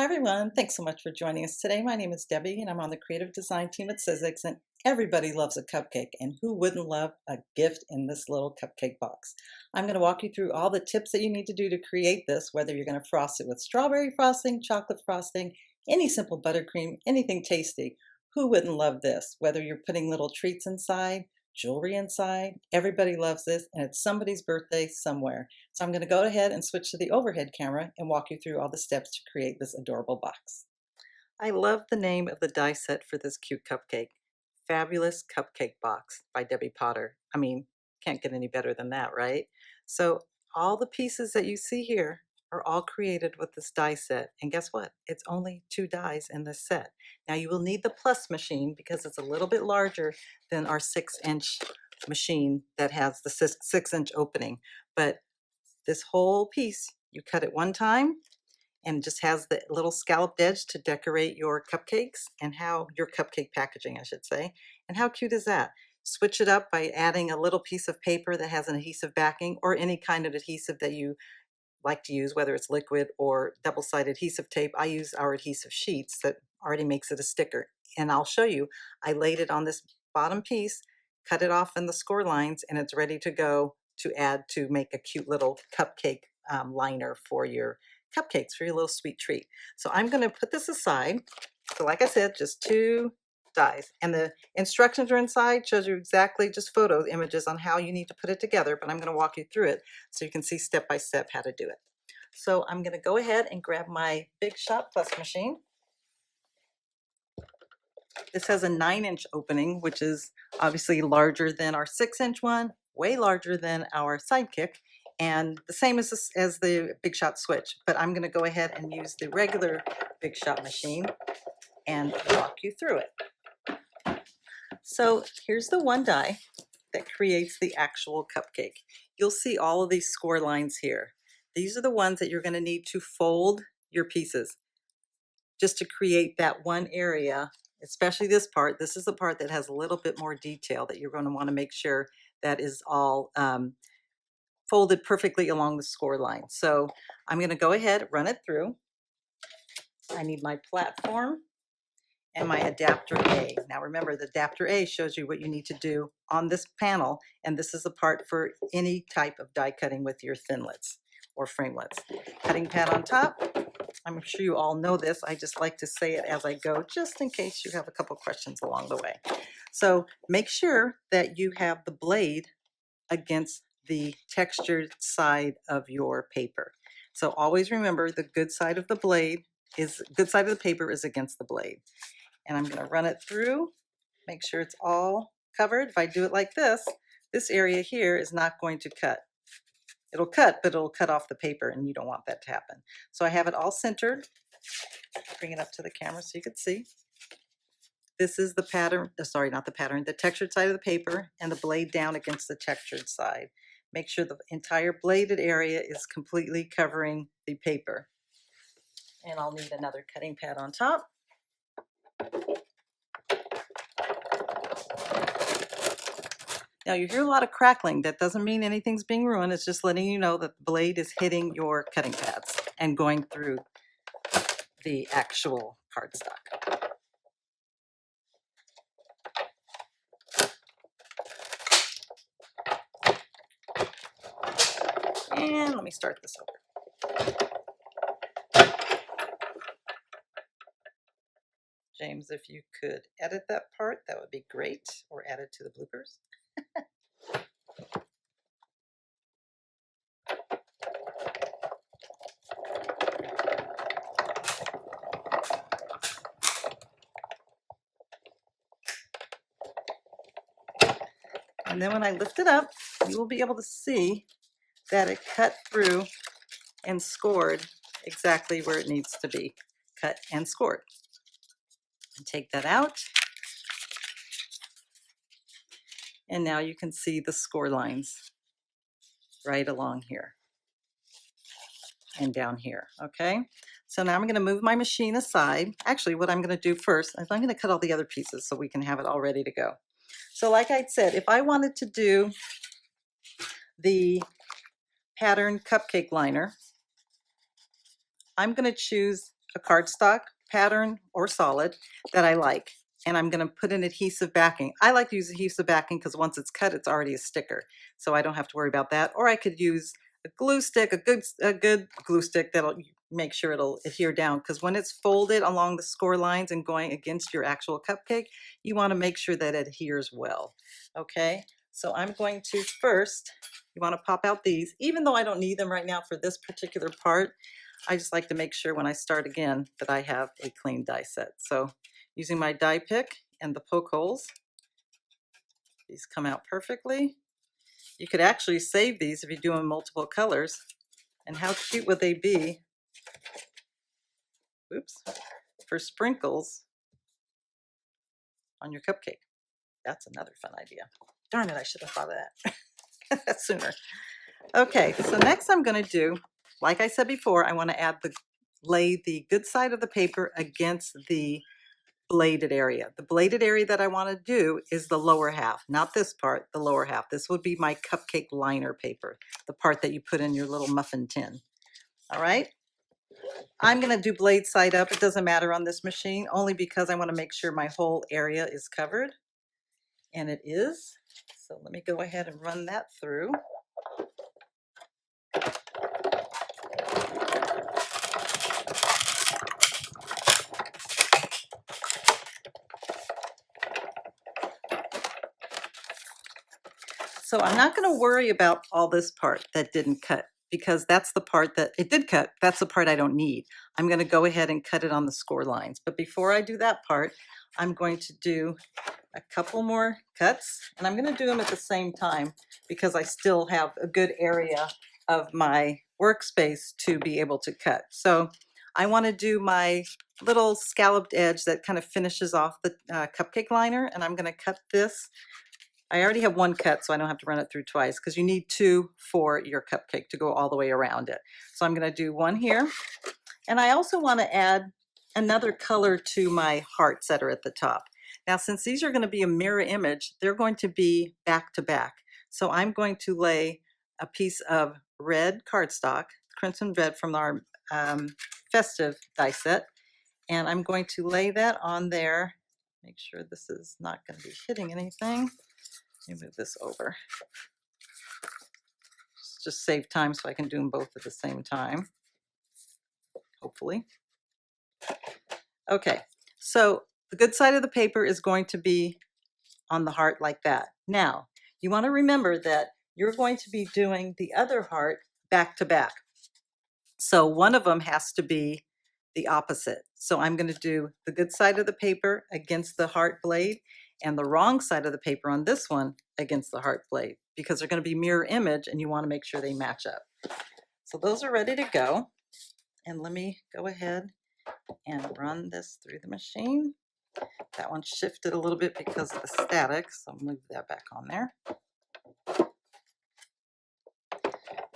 everyone. Thanks so much for joining us today. My name is Debbie and I'm on the creative design team at Sizzix, and everybody loves a cupcake, and who wouldn't love a gift in this little cupcake box? I'm going to walk you through all the tips that you need to do to create this, whether you're going to frost it with strawberry frosting, chocolate frosting, any simple buttercream, anything tasty. Who wouldn't love this? Whether you're putting little treats inside, jewelry inside, everybody loves this, and it's somebody's birthday somewhere. So I'm going to go ahead and switch to the overhead camera and walk you through all the steps to create this adorable box. I love the name of the die set for this cute cupcake. Fabulous Cupcake Box by Debbie Potter. I mean, can't get any better than that, right? So all the pieces that you see here are all created with this die set. And guess what? It's only 2 dies in this set. Now you will need the plus machine because it's a little bit larger than our 6-inch machine that has the 6-inch opening. But this whole piece, you cut it one time and just has the little scalloped edge to decorate your cupcakes and how your cupcake packaging, I should say. And how cute is that? Switch it up by adding a little piece of paper that has an adhesive backing or any kind of adhesive that you like to use, whether it's liquid or double-sided adhesive tape. I use our adhesive sheets that already makes it a sticker. And I'll show you, I laid it on this bottom piece, cut it off in the score lines, and it's ready to go to add to make a cute little cupcake liner for your cupcakes, for your little sweet treat. So I'm going to put this aside. So like I said, just 2 dies, and the instructions are inside, shows you exactly just photo images on how you need to put it together, but I'm going to walk you through it so you can see step by step how to do it. So I'm going to go ahead and grab my Big Shot Plus machine. This has a 9-inch opening, which is obviously larger than our 6-inch one, way larger than our Sidekick, and the same as the Big Shot Switch. But I'm going to go ahead and use the regular Big Shot machine and walk you through it. So here's the one die that creates the actual cupcake. You'll see all of these score lines here. These are the ones that you're going to need to fold your pieces just to create that one area, especially this part. This is the part that has a little bit more detail that you're going to want to make sure that is all folded perfectly along the score line. So I'm going to go ahead, run it through. I need my platform and my adapter A. Now remember, the adapter A shows you what you need to do on this panel, and this is the part for any type of die cutting with your Thinlits or framelits. Cutting pad on top. I'm sure you all know this. I just like to say it as I go, just in case you have a couple questions along the way. So make sure that you have the blade against the textured side of your paper. So always remember, the good side of the paper is against the blade. And I'm going to run it through, make sure it's all covered. If I do it like this area here is not going to cut. It'll cut, but it'll cut off the paper, and you don't want that to happen. So I have it all centered. Bring it up to the camera so you can see. This is the pattern, sorry, not the pattern, the textured side of the paper, and the blade down against the textured side. Make sure the entire bladed area is completely covering the paper. And I'll need another cutting pad on top. Now you hear a lot of crackling. That doesn't mean anything's being ruined. It's just letting you know that the blade is hitting your cutting pads and going through the actual cardstock. And let me start this over. James, if you could edit that part, that would be great, or add it to the bloopers. And then when I lift it up, you will be able to see that it cut through and scored exactly where it needs to be cut and scored. And take that out. And now you can see the score lines right along here and down here, okay? So now I'm going to move my machine aside. Actually, what I'm going to do first is I'm going to cut all the other pieces so we can have it all ready to go. So like I said, if I wanted to do the pattern cupcake liner, I'm going to choose a cardstock pattern or solid that I like, and I'm going to put an adhesive backing. I like to use adhesive backing because once it's cut, it's already a sticker, so I don't have to worry about that. Or I could use a glue stick, a good glue stick that'll make sure it'll adhere down, because when it's folded along the score lines and going against your actual cupcake, you want to make sure that it adheres well. Okay, so I'm going to first, you want to pop out these, even though I don't need them right now for this particular part. I just like to make sure when I start again that I have a clean die set. So using my die pick and the poke holes, these come out perfectly. You could actually save these if you do them in multiple colors. And how cute would they be? Oops, for sprinkles on your cupcake. That's another fun idea. Darn it, I should have thought of that sooner. Okay, so next I'm going to do, like I said before, I want to lay the good side of the paper against the bladed area. The bladed area that I want to do is the lower half, not this part, the lower half. This would be my cupcake liner paper, the part that you put in your little muffin tin. All right, I'm going to do blade side up. It doesn't matter on this machine, only because I want to make sure my whole area is covered, and it is. So let me go ahead and run that through. So I'm not going to worry about all this part that didn't cut, because that's the part that it did cut. That's the part I don't need. I'm going to go ahead and cut it on the score lines. But before I do that part, I'm going to do a couple more cuts, and I'm going to do them at the same time because I still have a good area of my workspace to be able to cut. So I want to do my little scalloped edge that kind of finishes off the cupcake liner, and I'm going to cut this. I already have one cut, so I don't have to run it through twice, because you need two for your cupcake to go all the way around it. So I'm going to do one here, and I also want to add another color to my hearts that are at the top. Now, since these are going to be a mirror image, they're going to be back to back. So I'm going to lay a piece of red cardstock, crimson red from our festive die set, and I'm going to lay that on there. Make sure this is not going to be hitting anything. Let me move this over. Just save time so I can do them both at the same time, hopefully. Okay, so the good side of the paper is going to be on the heart like that. Now, you want to remember that you're going to be doing the other heart back to back. So one of them has to be the opposite. So I'm going to do the good side of the paper against the heart blade, and the wrong side of the paper on this one against the heart blade, because they're going to be mirror image and you want to make sure they match up. So those are ready to go. And let me go ahead and run this through the machine. That one shifted a little bit because of the static, so I'll move that back on there.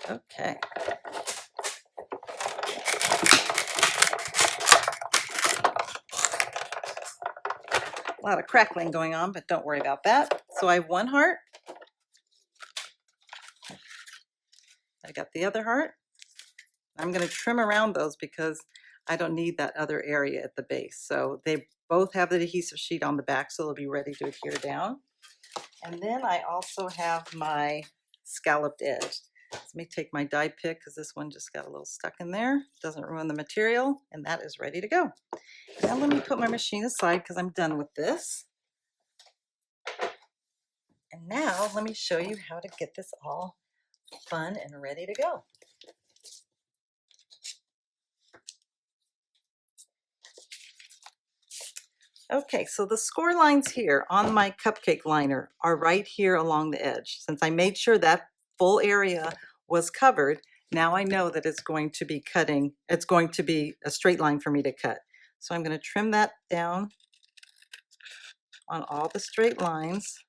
Okay. A lot of crackling going on, but don't worry about that. So I have one heart. I got the other heart. I'm going to trim around those because I don't need that other area at the base. So they both have the adhesive sheet on the back, so they'll be ready to adhere down. And then I also have my scalloped edge. Let me take my die pick, because this one just got a little stuck in there. Doesn't ruin the material, and that is ready to go. Now let me put my machine aside because I'm done with this. And now let me show you how to get this all fun and ready to go. Okay, so the score lines here on my cupcake liner are right here along the edge. Since I made sure that full area was covered, now I know that it's going to be cutting, it's going to be a straight line for me to cut. So I'm going to trim that down on all the straight lines.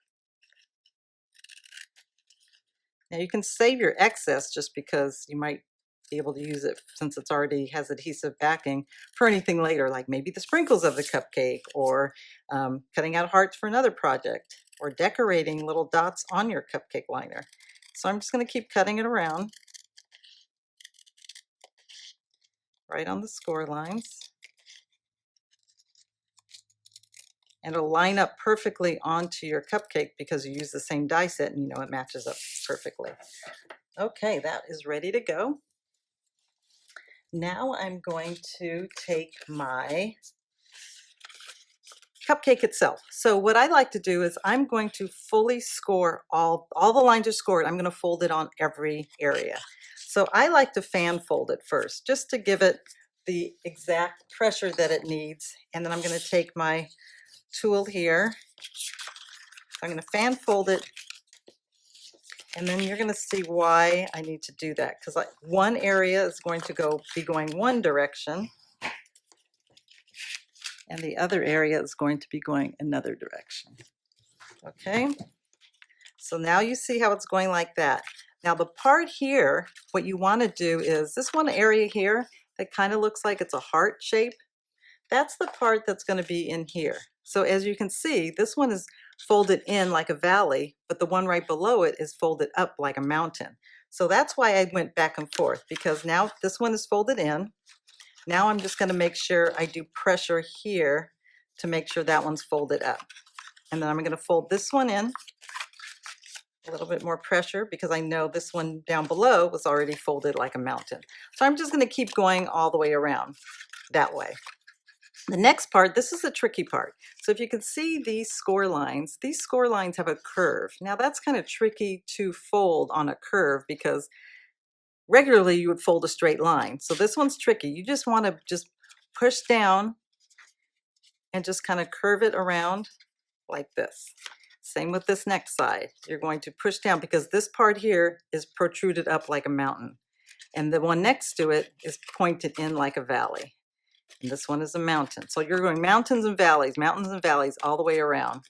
Now you can save your excess, just because you might be able to use it, since it's already has adhesive backing, for anything later, like maybe the sprinkles of the cupcake, or cutting out hearts for another project, or decorating little dots on your cupcake liner. So I'm just going to keep cutting it around right on the score lines. and it'll line up perfectly onto your cupcake because you use the same die set and you know it matches up perfectly. Okay, that is ready to go. Now I'm going to take my cupcake itself. So what I like to do is I'm going to fully score all the lines are scored. I'm going to fold it on every area. So I like to fan fold it first just to give it the exact pressure that it needs. And then I'm going to take my tool here. I'm going to fan fold it. And then you're going to see why I need to do that, because one area is going to be going one direction and the other area is going to be going another direction. Okay, so now you see how it's going like that. Now the part here, what you want to do is this one area here that kind of looks like it's a heart shape. That's the part that's going to be in here. So as you can see, this one is folded in like a valley, but the one right below it is folded up like a mountain. So that's why I went back and forth, because now this one is folded in. Now I'm just going to make sure I do pressure here to make sure that one's folded up. And then I'm going to fold this one in, a little bit more pressure, because I know this one down below was already folded like a mountain. So I'm just going to keep going all the way around that way. The next part, this is the tricky part. So if you can see these score lines have a curve. Now that's kind of tricky to fold on a curve because regularly you would fold a straight line. So this one's tricky. You just want to just push down and just kind of curve it around like this. Same with this next side. You're going to push down because this part here is protruded up like a mountain. And the one next to it is pointed in like a valley. And this one is a mountain. So you're going mountains and valleys all the way around.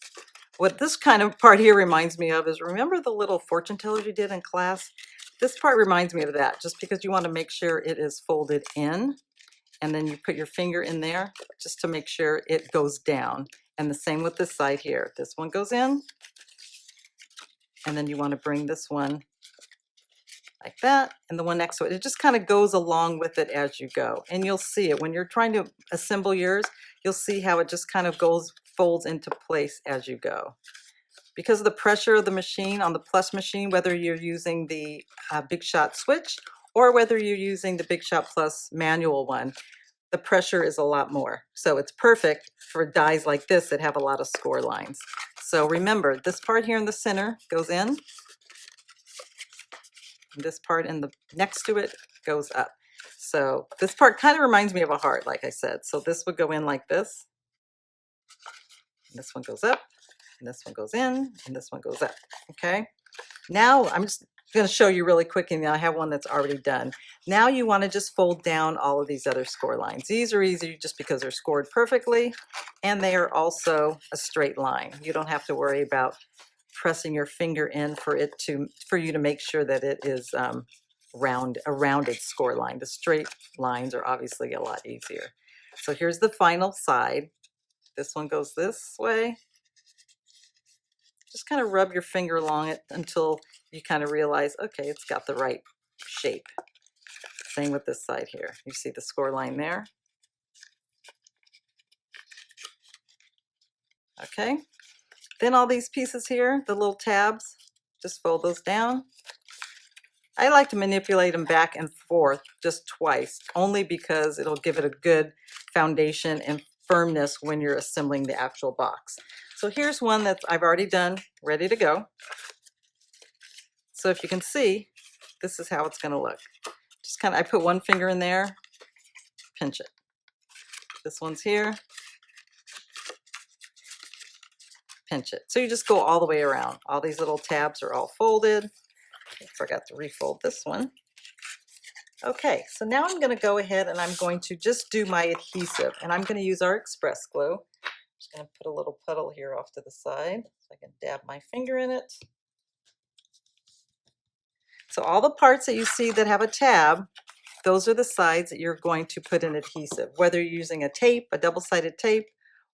What this kind of part here reminds me of is, remember the little fortune tellers you did in class? This part reminds me of that, just because you want to make sure it is folded in, and then you put your finger in there just to make sure it goes down. And the same with this side here. This one goes in, and then you want to bring this one like that, and the one next to it. It just kind of goes along with it as you go. And you'll see it when you're trying to assemble yours, you'll see how it just kind of folds into place as you go. Because of the pressure of the machine, on the Plus machine, whether you're using the Big Shot switch or whether you're using the Big Shot Plus manual one, the pressure is a lot more. So it's perfect for dies like this that have a lot of score lines. So remember, this part here in the center goes in. This part in the next to it goes up. So this part kind of reminds me of a heart, like I said. So this would go in like this. And this one goes up, and this one goes in, and this one goes up. Okay. Now I'm just going to show you really quick, and I have one that's already done. Now you want to just fold down all of these other score lines. These are easy just because they're scored perfectly, and they are also a straight line. You don't have to worry about pressing your finger in for you to make sure that it is a rounded score line. The straight lines are obviously a lot easier. So here's the final side. This one goes this way. Just kind of rub your finger along it until you kind of realize, okay, it's got the right shape. Same with this side here. You see the score line there. Okay. Then all these pieces here, the little tabs, just fold those down. I like to manipulate them back and forth just twice, only because it'll give it a good foundation and firmness when you're assembling the actual box. So here's one that I've already done, ready to go. So if you can see, this is how it's going to look. Just kind of, I put one finger in there, pinch it. This one's here, pinch it. So you just go all the way around. All these little tabs are all folded. I forgot to refold this one. Okay, so now I'm going to go ahead and I'm going to just do my adhesive, and I'm going to use our express glue. I'm just going to put a little puddle here off to the side so I can dab my finger in it. So all the parts that you see that have a tab, those are the sides that you're going to put in adhesive, whether you're using a tape, a double-sided tape,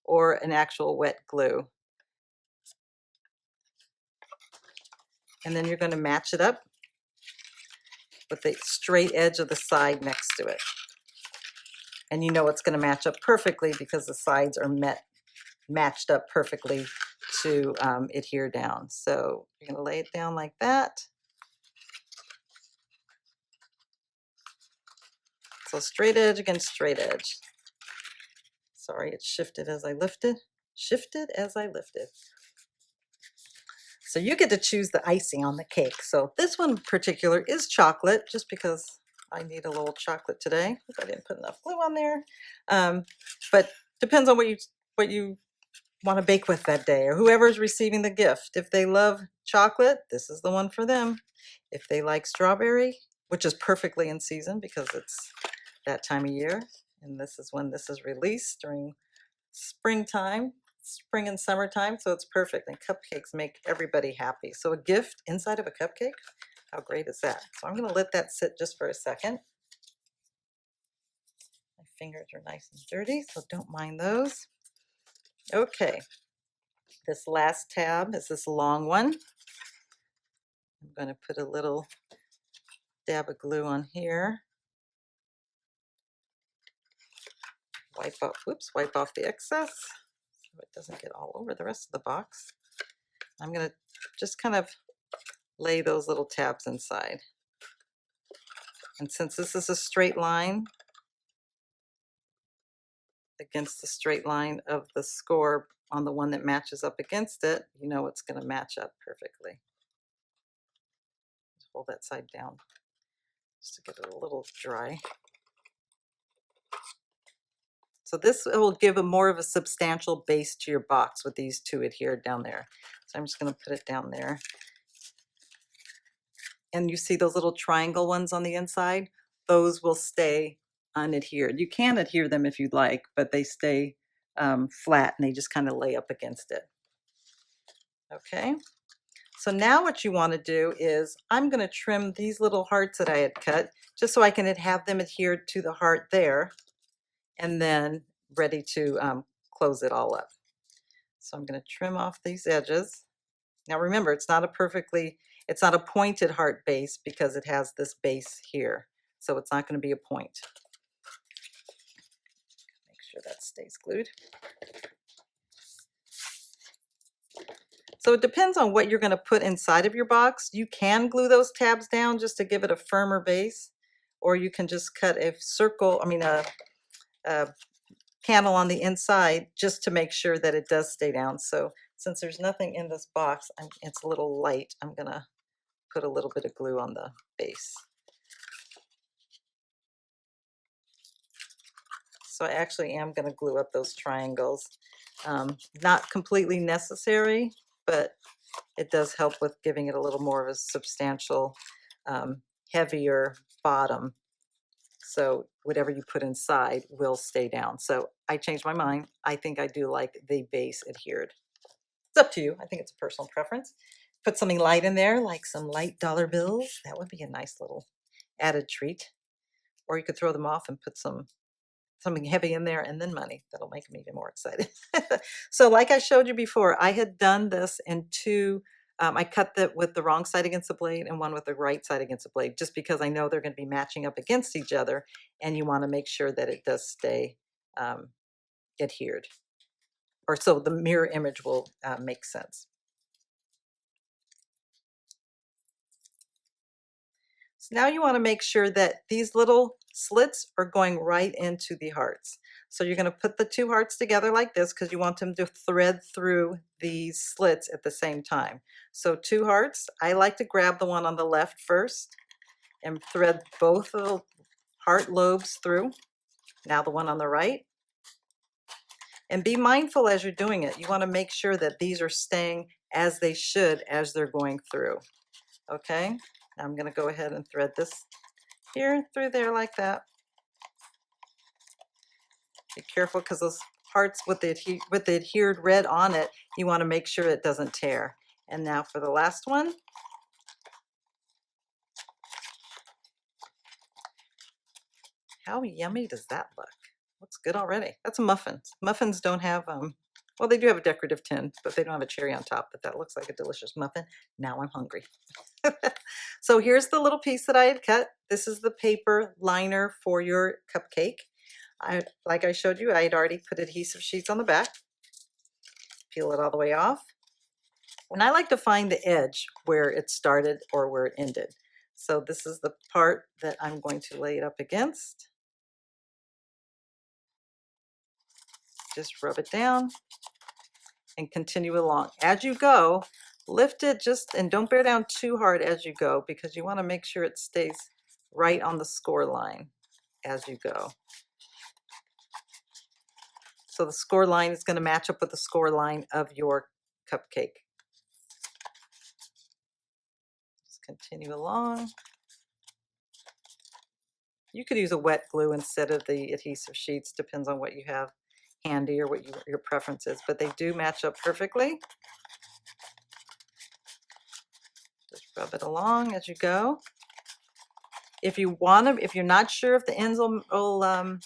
or an actual wet glue. And then you're going to match it up with the straight edge of the side next to it. And you know it's going to match up perfectly because the sides are met matched up perfectly to adhere down. So you're going to lay it down like that. So straight edge against straight edge. Sorry, it shifted as I lifted. Shifted as I lifted. So you get to choose the icing on the cake. So this one in particular is chocolate, just because I need a little chocolate today. Hope I didn't put enough glue on there. But depends on what you want to bake with that day, or whoever's receiving the gift. If they love chocolate, this is the one for them. If they like strawberry, which is perfectly in season because it's that time of year, and this is when this is released during springtime, spring and summertime, so it's perfect. And cupcakes make everybody happy. So a gift inside of a cupcake, how great is that? So I'm going to let that sit just for a second. My fingers are nice and dirty, so don't mind those. Okay, this last tab is this long one. I'm going to put a little dab of glue on here. Wipe off the excess so it doesn't get all over the rest of the box. I'm going to just kind of lay those little tabs inside. And since this is a straight line against the straight line of the score on the one that matches up against it, you know it's going to match up perfectly. Just hold that side down just to get it a little dry. So this will give a more of a substantial base to your box with these two adhered down there. So I'm just going to put it down there. And you see those little triangle ones on the inside? Those will stay unadhered. You can adhere them if you'd like, but they stay flat and they just kind of lay up against it. Okay, so now what you want to do is I'm going to trim these little hearts that I had cut just so I can have them adhered to the heart there, and then ready to close it all up. So I'm going to trim off these edges. Now remember, it's not a pointed heart base because it has this base here. So it's not going to be a point. Make sure that stays glued. So it depends on what you're going to put inside of your box. You can glue those tabs down just to give it a firmer base, or you can just cut a a panel on the inside just to make sure that it does stay down. So since there's nothing in this box, it's a little light, I'm going to put a little bit of glue on the base. So I actually am going to glue up those triangles. Not completely necessary, but it does help with giving it a little more of a substantial, heavier bottom. So whatever you put inside will stay down. So I changed my mind. I think I do like the base adhered. It's up to you. I think it's a personal preference. Put something light in there, like some light dollar bills. That would be a nice little added treat. Or you could throw them off and put something heavy in there and then money. That'll make them even more excited. So like I showed you before, I had done this in two. I cut that with the wrong side against the blade and one with the right side against the blade, just because I know they're going to be matching up against each other, and you want to make sure that it does stay adhered, or so the mirror image will make sense. So now you want to make sure that these little slits are going right into the hearts. So you're going to put the two hearts together like this because you want them to thread through these slits at the same time. So two hearts, I like to grab the one on the left first and thread both of the heart lobes through. Now the one on the right. And be mindful as you're doing it. You want to make sure that these are staying as they should as they're going through. Okay, now I'm going to go ahead and thread this here through there like that. Be careful because those hearts with the adhered red on it, you want to make sure it doesn't tear. And now for the last one. How yummy does that look? Looks good already. That's a muffin. Muffins don't have, well, they do have a decorative tin, but they don't have a cherry on top, but that looks like a delicious muffin. Now I'm hungry. So here's the little piece that I had cut. This is the paper liner for your cupcake. Like I showed you, I had already put adhesive sheets on the back. peel it all the way off. And I like to find the edge where it started or where it ended. So this is the part that I'm going to lay it up against. Just rub it down and continue along. As you go, lift it and don't bear down too hard as you go, because you want to make sure it stays right on the score line as you go. So the score line is going to match up with the score line of your cupcake. Just continue along. You could use a wet glue instead of the adhesive sheets, depends on what you have handy or what your preference is, but they do match up perfectly. Just rub it along as you go. If you want to, if you're not sure if the ends will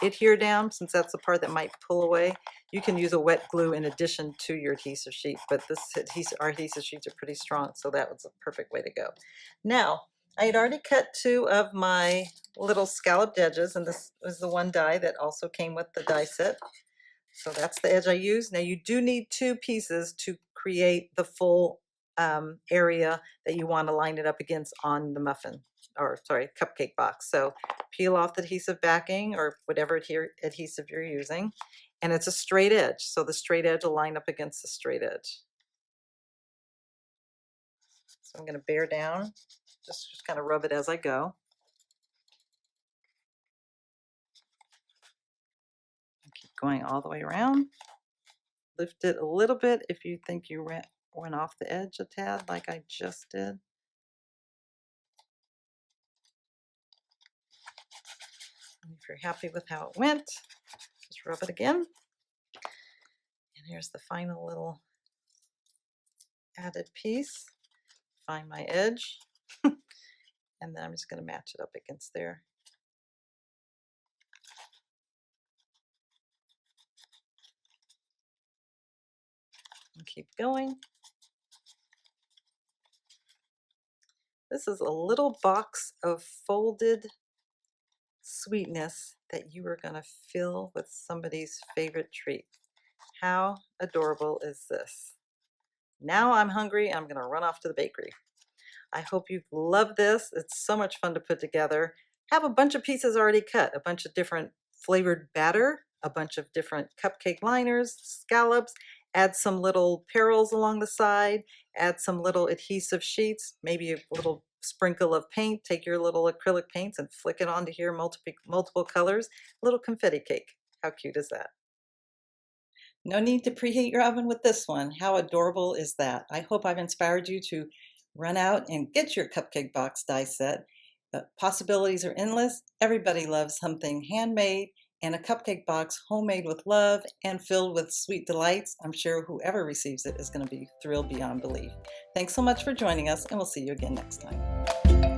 adhere down, since that's the part that might pull away, you can use a wet glue in addition to your adhesive sheet, but our adhesive sheets are pretty strong, so that was a perfect way to go. Now, I had already cut 2 of my little scalloped edges, and this was the one die that also came with the die set. So that's the edge I used. Now you do need 2 pieces to create the full area that you want to line it up against on the cupcake box. So peel off the adhesive backing or whatever adhesive you're using, and it's a straight edge, so the straight edge will line up against the straight edge. So I'm going to bear down, just kind of rub it as I go. And keep going all the way around. Lift it a little bit if you think you went off the edge a tad, like I just did. And if you're happy with how it went, just rub it again. And here's the final little added piece. Find my edge. And then I'm just going to match it up against there. And keep going. This is a little box of folded sweetness that you are going to fill with somebody's favorite treat. How adorable is this? Now I'm hungry. I'm going to run off to the bakery. I hope you've loved this. It's so much fun to put together. Have a bunch of pieces already cut, a bunch of different flavored batter, a bunch of different cupcake liners, scallops, add some little perils along the side, add some little adhesive sheets, maybe a little sprinkle of paint, take your little acrylic paints and flick it onto here, multiple colors, a little confetti cake. How cute is that? No need to preheat your oven with this one. How adorable is that? I hope I've inspired you to run out and get your cupcake box die set. The possibilities are endless. Everybody loves something handmade, and a cupcake box homemade with love and filled with sweet delights. I'm sure whoever receives it is going to be thrilled beyond belief. Thanks so much for joining us, and we'll see you again next time.